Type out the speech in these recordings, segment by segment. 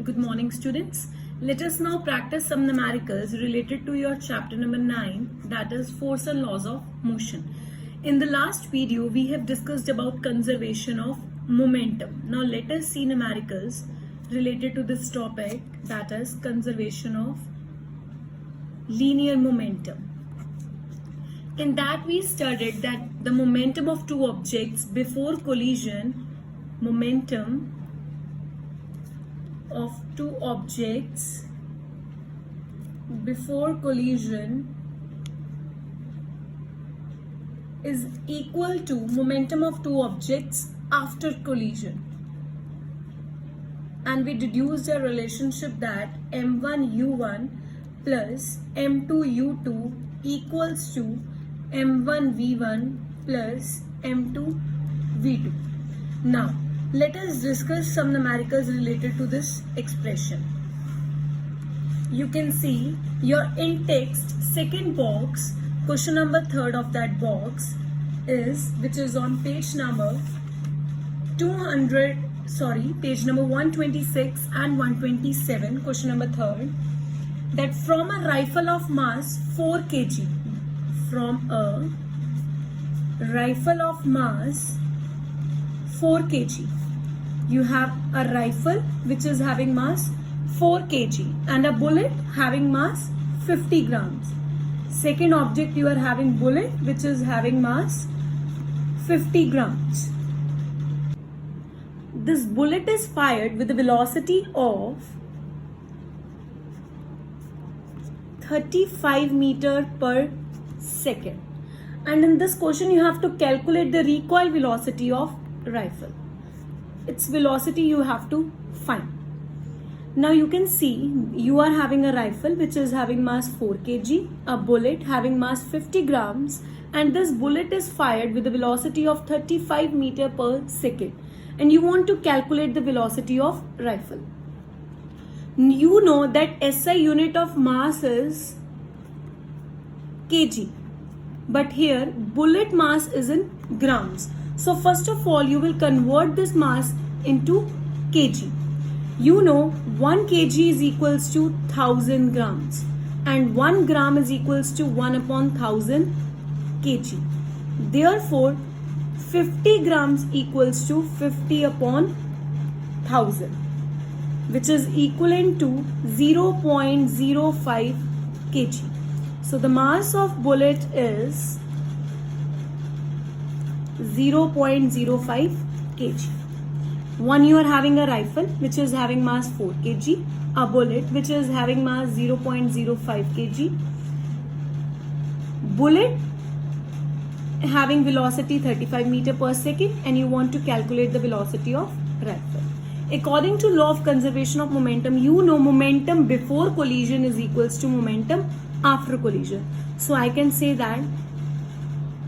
Good morning, students. Let us now practice some numericals related to your chapter number 9, that is force and laws of motion. In the last video, we have discussed about conservation of momentum. Now let us see numericals related to this topic, that is conservation of linear momentum. In that we studied that the momentum of two objects before collision, momentum of two objects before collision is equal to momentum of two objects after collision, and we deduced a relationship that m1u1 plus m2u2 equals to m1v1 plus m2v2. Now let us discuss some numericals related to this expression. You can see your in text second box, question number 3rd of that box is, which is on page number 126 and 127, question number 3rd, that from a rifle of mass 4 kg, from a rifle of mass 4 kg, you have a rifle which is having mass 4 kg and a bullet having mass 50 grams. Second object, you are having bullet which is having mass 50 grams. This bullet is fired with a velocity of 35 meters per second. And in this question, you have to calculate the recoil velocity of rifle. Its velocity you have to find. Now you can see you are having a rifle which is having mass 4 kg, a bullet having mass 50 grams, and this bullet is fired with a velocity of 35 meters per second, and you want to calculate the velocity of rifle. You know that SI unit of mass is kg, but here bullet mass is in grams. So first of all, you will convert this mass into kg. You know 1 kg is equals to 1000 grams and 1 gram is equals to 1 upon 1000 kg. Therefore, 50 grams equals to 50 upon 1000, which is equivalent to 0.05 kg. So the mass of bullet is 0.05 kg. One, you are having a rifle which is having mass 4 kg, a bullet which is having mass 0.05 kg, bullet having velocity 35 meters per second, and you want to calculate the velocity of rifle. According to law of conservation of momentum, you know momentum before collision is equals to momentum after collision. So I can say that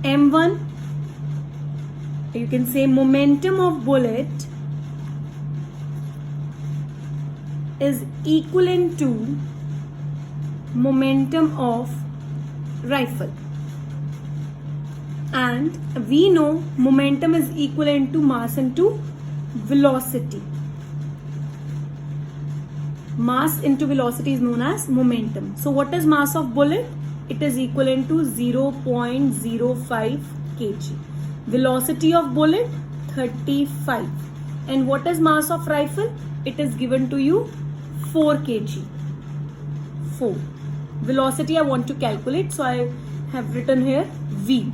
m1, you can say momentum of bullet is equivalent to momentum of rifle, and we know momentum is equivalent to mass into velocity. Mass into velocity is known as momentum. So what is mass of bullet? It is equivalent to 0.05 kg. Velocity of bullet 35. And what is mass of rifle? It is given to you 4 kg. 4. Velocity I want to calculate, so I have written here V.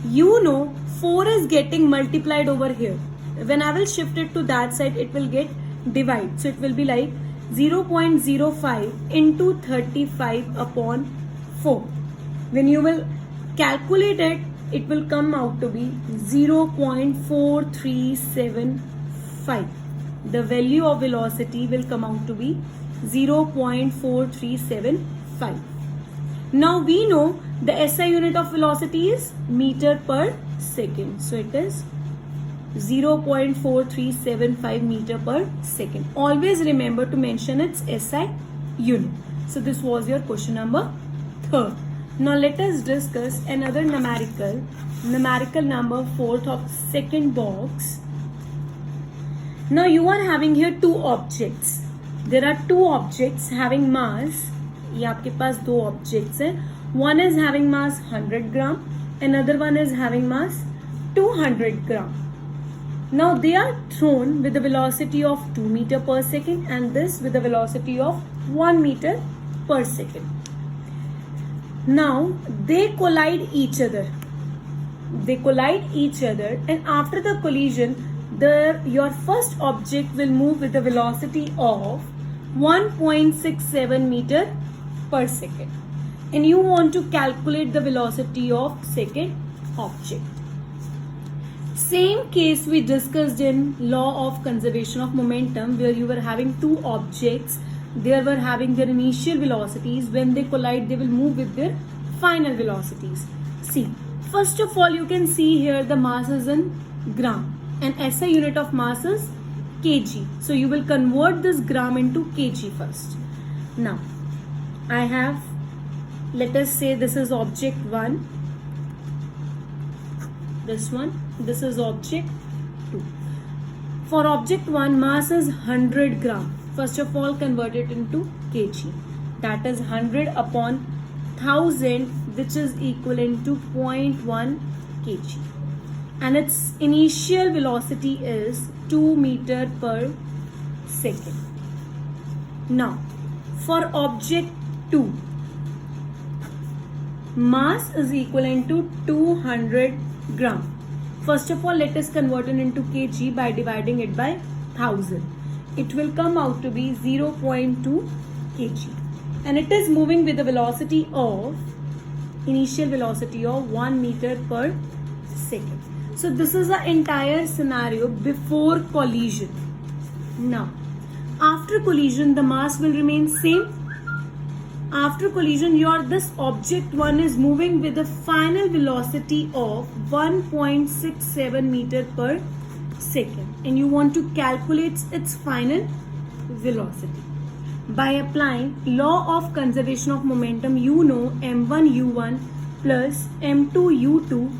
You know 4 is getting multiplied over here. When I will shift it to that side, it will get divided. So it will be like 0.05 into 35 upon 4. When you will calculate it, it will come out to be 0.4375. The value of velocity will come out to be 0.4375. Now we know the SI unit of velocity is meter per second. So it is 0.4375 meter per second. Always remember to mention its SI unit. So this was your question number 3rd. Now let us discuss another numerical number 4th of second box. Now you are having here two objects. there are two objects having mass. ये आपके पास दो objects हैं. One is having mass 100 gram, another one is having mass 200 gram. Now they are thrown with a velocity of 2 meter per second and this with a velocity of 1 meter per second. Now they collide each other. They collide each other, and after the collision, your first object will move with a velocity of 1.67 meter per second. And you want to calculate the velocity of second object. Same case we discussed in law of conservation of momentum, where you were having two objects. They were having their initial velocities. When they collide, they will move with their final velocities. See, first of all, you can see here the mass is in gram and SI unit of mass is kg. So you will convert this gram into kg first. Now, I have, let us say this is object 1. This one, this is object 2. For object 1, mass is 100 gram. First of all, convert it into kg. That is 100 upon 1000, which is equivalent to 0.1 kg. And its initial velocity is 2 meter per second. Now, for object 2, mass is equivalent to 200 gram. First of all, let us convert it into kg by dividing it by 1000. It will come out to be 0.2 kg. And it is moving with a velocity of, initial velocity of 1 meter per second. So this is the entire scenario before collision. Now, after collision, the mass will remain same. After collision, this object 1 is moving with a final velocity of 1.67 meter per second. And you want to calculate its final velocity. By applying law of conservation of momentum, you know m1u1 plus m2u2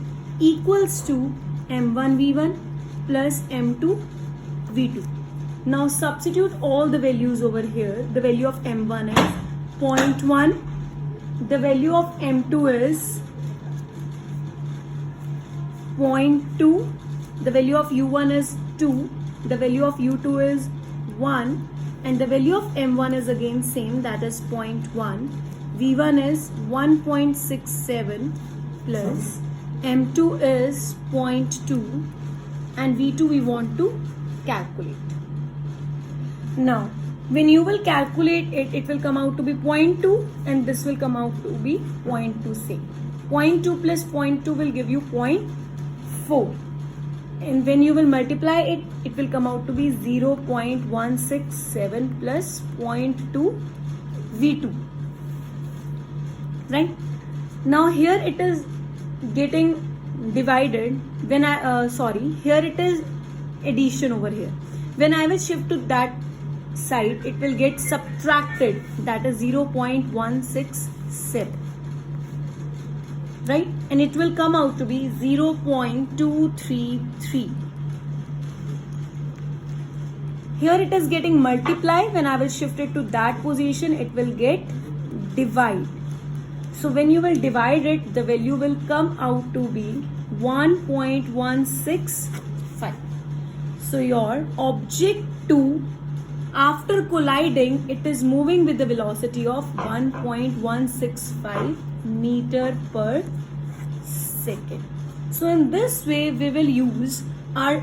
equals to m1v1 plus m2v2. Now substitute all the values over here. The value of m1 is 0.1. The value of m2 is 0.2. The value of u1 is 2. The value of u2 is 1. And the value of m1 is again same, that is 0.1. v1 is 1.67 plus m2 is 0.2 and v2 we want to calculate. Now, when you will calculate it, it will come out to be 0.2 and this will come out to be 0.2 same. 0.2 plus 0.2 will give you 0.4. And when you will multiply it, it will come out to be 0.167 plus 0.2 V2. Right? Now here it is getting divided. When here it is addition over here. When I will shift to that side, it will get subtracted. That is 0.167. Right? And it will come out to be 0.233. Here it is getting multiplied. When I will shift it to that position, it will get divide. So when you will divide it, the value will come out to be 1.165. So your object 2, after colliding, it is moving with the velocity of 1.165 meter per second. So in this way, we will use our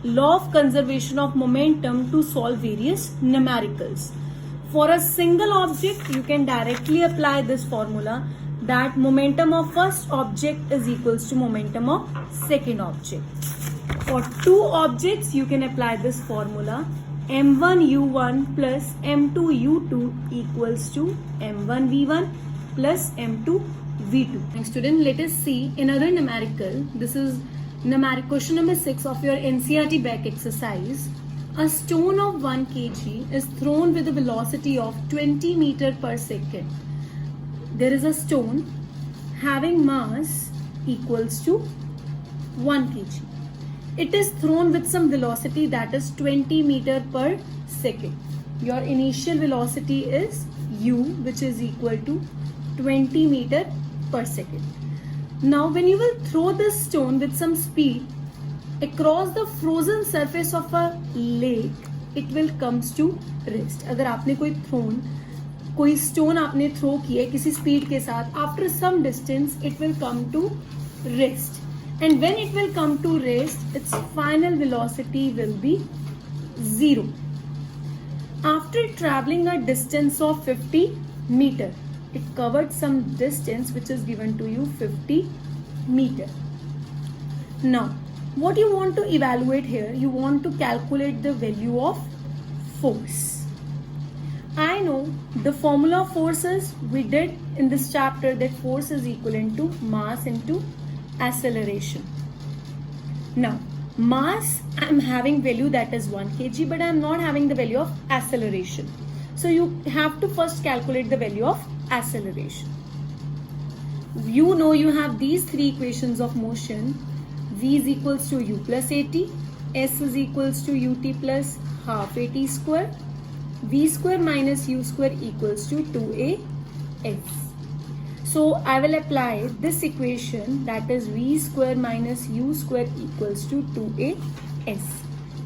law of conservation of momentum to solve various numericals. For a single object, you can directly apply this formula, that momentum of first object is equals to momentum of second object. For two objects, you can apply this formula, m1u1 plus m2u2 equals to m1v1 plus m2v2. Next student, let us see another numerical. This is numeric question number 6 of your NCERT back exercise. A stone of 1 kg is thrown with a velocity of 20 meter per second. There is a stone having mass equals to 1 kg. It is thrown with some velocity that is 20 meter per second. your initial velocity is u, which is equal to 20 meter per second. Now when you will throw this stone with some speed across the frozen surface of a lake, it will comes to rest. अगर आपने कोई stone आपने throw किया है किसी speed के साथ, after some distance it will come to rest. And when it will come to rest, its final velocity will be 0. After traveling a distance of 50 meter, it covered some distance which is given to you 50 meter. Now, what you want to evaluate here, you want to calculate the value of force. I know the formula of forces we did in this chapter, that force is equivalent to mass into acceleration. Now, mass I am having value that is 1 kg, but I am not having the value of acceleration. So you have to first calculate the value of acceleration. You know you have these three equations of motion. V is equals to u plus at, S is equals to ut plus half at square, v square minus u square equals to 2as. So I will apply this equation, that is v square minus u square equals to 2as.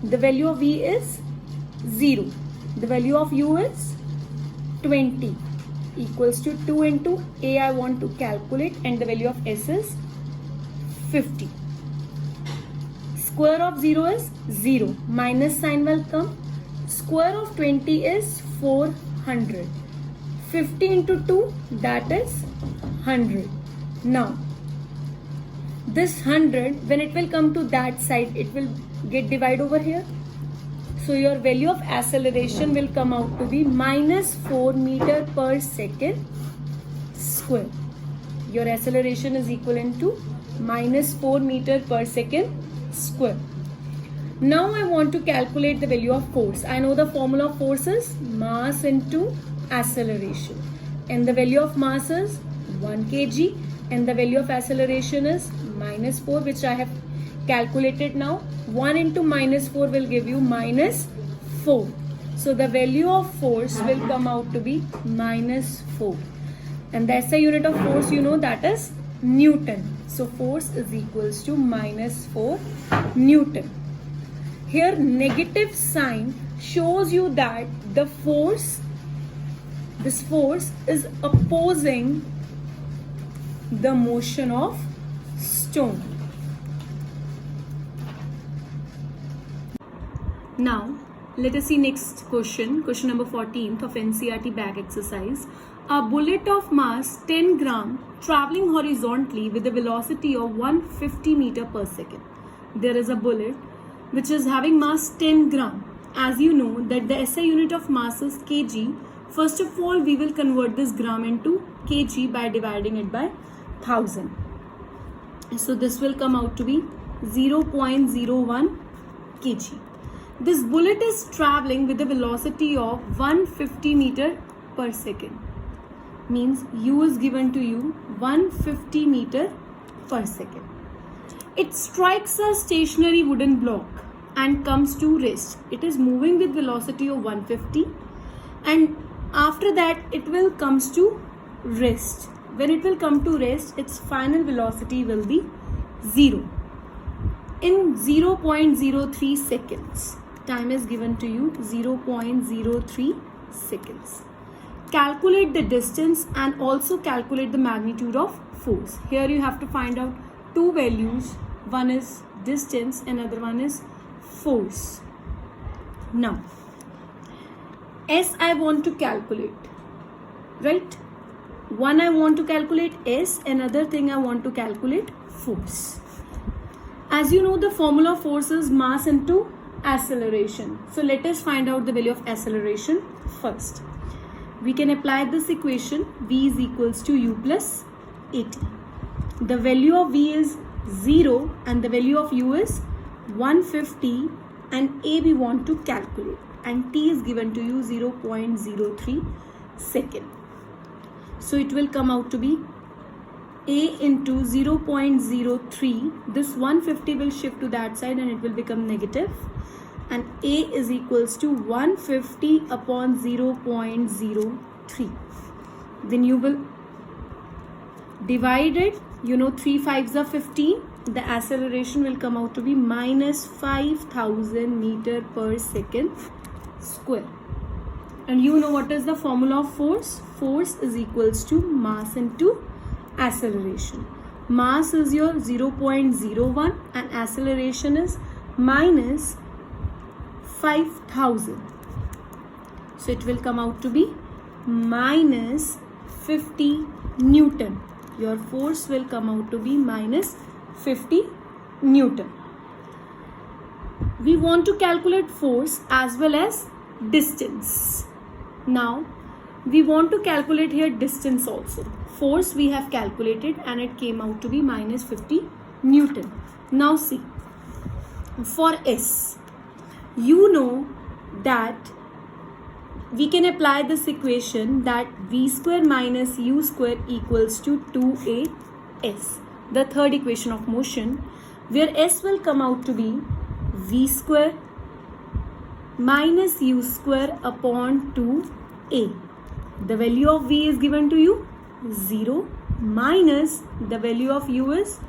The value of v is 0. The value of u is 20 equals to 2 into a I want to calculate, and the value of s is 50. Square of 0 is 0. Minus sign will come. Square of 20 is 400. 50 into 2, that is 100. Now, this 100, when it will come to that side, it will get divided over here. So your value of acceleration will come out to be minus 4 meter per second square. Your acceleration is equivalent to minus 4 meter per second square. Now I want to calculate the value of force. I know the formula of force is mass into acceleration, and the value of mass is 1 kg, and the value of acceleration is minus 4, which I have calculated now. 1 into minus 4 will give you minus 4. So the value of force will come out to be minus 4. And that's the unit of force, you know, that is Newton. So force is equals to minus 4 Newton. Here negative sign shows you that the force, this force is opposing the motion of stone. Now let us see next question, question number 14th of NCERT bag exercise. A bullet of mass 10 gram traveling horizontally with a velocity of 150 meter per second. There is a bullet which is having mass 10 gram. As you know that the SI unit of mass is kg. First of all, we will convert this gram into kg by dividing it by 1000. So this will come out to be 0.01 kg. This bullet is traveling with a velocity of 150 meter per second. Means u is given to you 150 meter per second. It strikes a stationary wooden block and comes to rest. It is moving with velocity of 150, and after that it will comes to rest. When it will come to rest, its final velocity will be 0 in 0.03 seconds. Time is given to you 0.03 seconds. Calculate the distance and also calculate the magnitude of force. Here you have to find out two values. One is distance, another one is force. Now, S I want to calculate, right? One I want to calculate S, another thing I want to calculate force. As you know, the formula of force is mass into acceleration. So let us find out the value of acceleration first. We can apply this equation. V is equals to u plus at. The value of V is 0 and the value of u is 150, and a we want to calculate, and t is given to you 0.03 second. So it will come out to be a into 0.03. This 150 will shift to that side and it will become negative, and A is equals to 150 upon 0.03. Then you will divide it, 3 5s are 15. The acceleration will come out to be minus 5,000 meter per second square. And you know what is the formula of force? Force is equals to mass into acceleration. Mass is your 0.01 and acceleration is minus 5,000. So it will come out to be minus 50 Newton. Your force will come out to be minus 50 Newton. We want to calculate force as well as distance. Now we want to calculate here distance also. Force we have calculated and it came out to be minus 50 Newton. Now see, for S, you know that we can apply this equation that V square minus U square equals to 2AS. The third equation of motion, where S will come out to be V square minus U square upon 2A. The value of V is given to you 0 minus the value of U is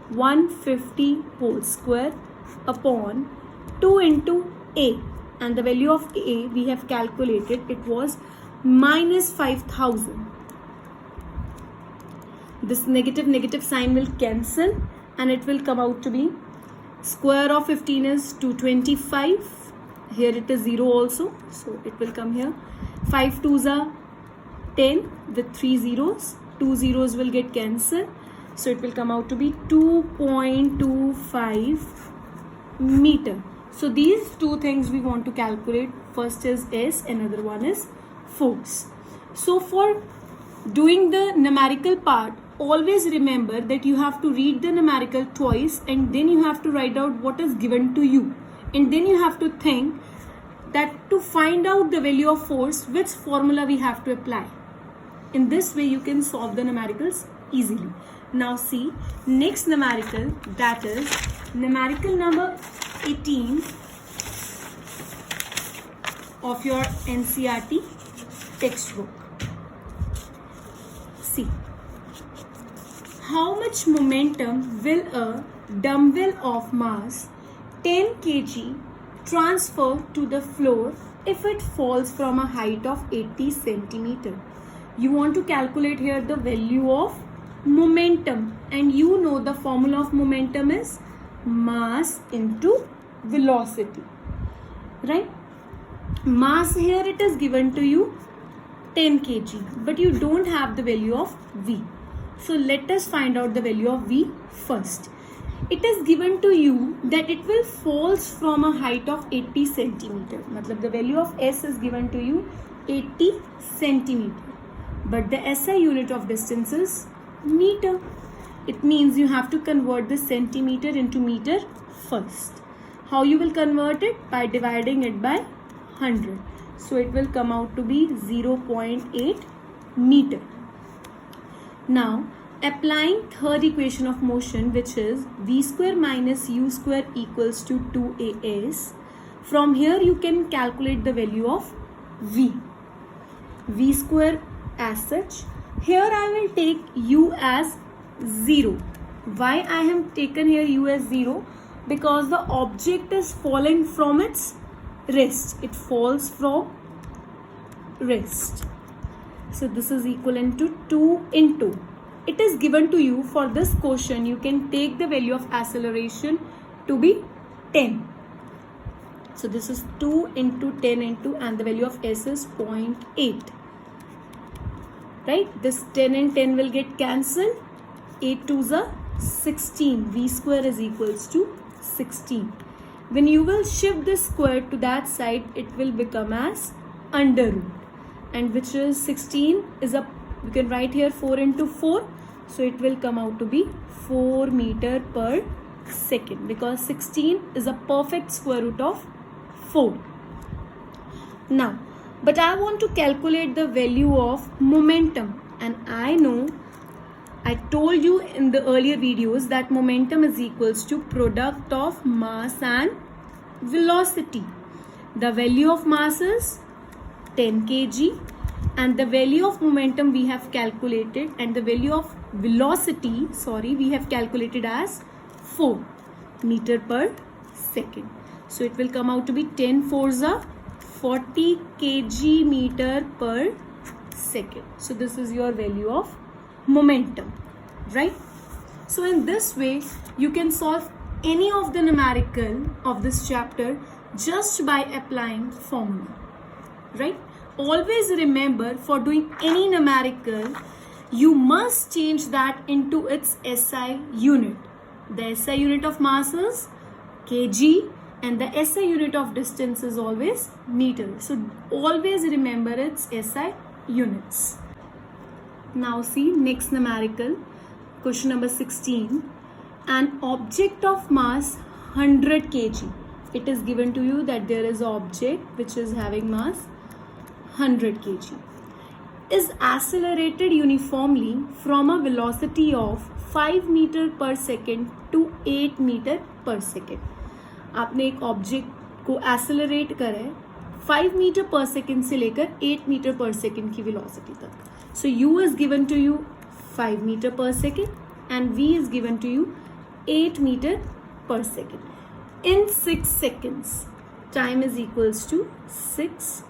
150 whole square upon 2 into A, and the value of A we have calculated, it was minus 5,000. This negative sign will cancel and it will come out to be square of 15 is 225. Here it is 0 also, so it will come here. 5 2s are 10 with 3 zeros. 2 zeros will get cancelled, so it will come out to be 2.25 meter. So these two things we want to calculate. First is S, another one is force. So for doing the numerical part, always remember that you have to read the numerical twice and then you have to write out what is given to you, and then you have to think that to find out the value of force, which formula we have to apply. In this way you can solve the numericals easily. Now see, next numerical, that is numerical number 18 of your NCERT textbook. See, how much momentum will a dumbbell of mass 10 kg transfer to the floor if it falls from a height of 80 centimeter? You want to calculate here the value of momentum, and you know the formula of momentum is mass into velocity, right? Mass here it is given to you 10 kg, but you don't have the value of V. So let us find out the value of V first. It is given to you that it will falls from a height of 80 centimeter. Matlab the value of S is given to you 80 centimeter. But the SI unit of distance is meter. It means you have to convert the centimeter into meter first. How you will convert it? By dividing it by 100. So it will come out to be 0.8 meter. Now applying third equation of motion, which is V square minus U square equals to 2AS. From here you can calculate the value of V. V square as such. Here I will take U as 0. Why I have taken here U as 0? Because the object is falling from its rest. It falls from rest. So this is equivalent to 2 into. It is given to you for this question. You can take the value of acceleration to be 10. So this is 2 into 10 into, and the value of S is 0.8. Right? This 10 and 10 will get cancelled. 8 2s are 16. V square is equals to 16. When you will shift the square to that side, it will become as under root. And which is 16 is a, you can write here 4 into 4. So it will come out to be 4 meter per second, because 16 is a perfect square root of 4. Now, but I want to calculate the value of momentum, and I know I told you in the earlier videos that momentum is equals to product of mass and velocity. The value of mass is 10 kg and the value of momentum we have calculated, and the value of velocity, we have calculated as 4 meter per second. So it will come out to be 10 fours are 40 kg meter per second. So this is your value of momentum, right? So in this way you can solve any of the numerical of this chapter just by applying formula, right? Always remember, for doing any numerical you must change that into its SI unit. The SI unit of mass is kg and the SI unit of distance is always meter. So always remember its SI units. Now see next numerical, question number 16. An object of mass 100 kg. It is given to you that there is an object which is having mass 100 kg. Is accelerated uniformly from a velocity of 5 meter per second to 8 meter per second. आपने एक object को accelerate करा है 5 metre पर second से लेकर 8 metre पर second की वेलोसिटी तक. सो u is given to you 5 meter per second and v is given to you 8 meter per second. In 6 seconds, time is equals to 6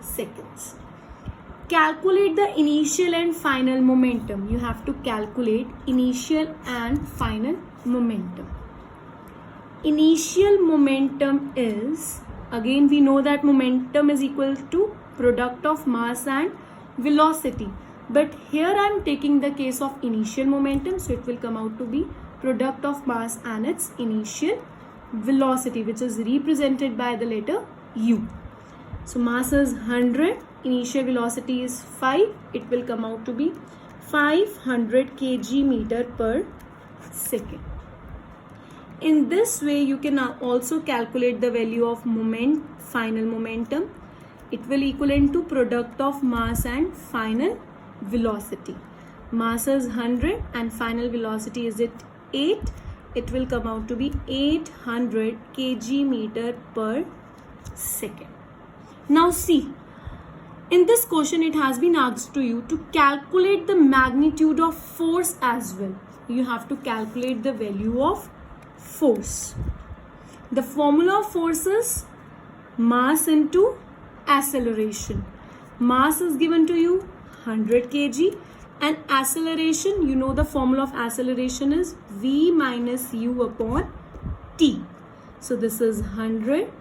seconds. Calculate the initial and final momentum. You have to calculate initial and final momentum. Initial momentum is, again we know that momentum is equal to product of mass and velocity, but here I am taking the case of initial momentum, so it will come out to be product of mass and its initial velocity, which is represented by the letter u. So mass is 100, initial velocity is 5, it will come out to be 500 kg meter per second. In this way you can also calculate the value of final momentum. It will equivalent to product of mass and final velocity. Mass is 100 and final velocity is 8. It will come out to be 800 kg meter per second. Now see, in this question it has been asked to you to calculate the magnitude of force as well. You have to calculate the value of force. The formula of force is mass into acceleration. Mass is given to you 100 kg and acceleration, you know the formula of acceleration is v minus u upon t. So this is 100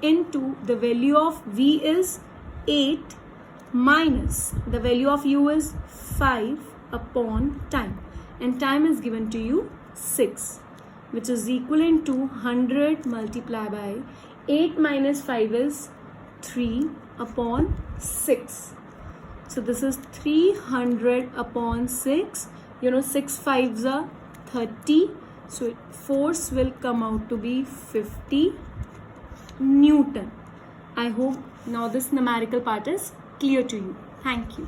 into the value of v is 8 minus the value of u is 5 upon time, and time is given to you 6, which is equivalent to 100 multiplied by 8 minus 5 is 3 upon 6. So this is 300 upon 6. You know 6 5s are 30. So force will come out to be 50 Newton. I hope now this numerical part is clear to you. Thank you.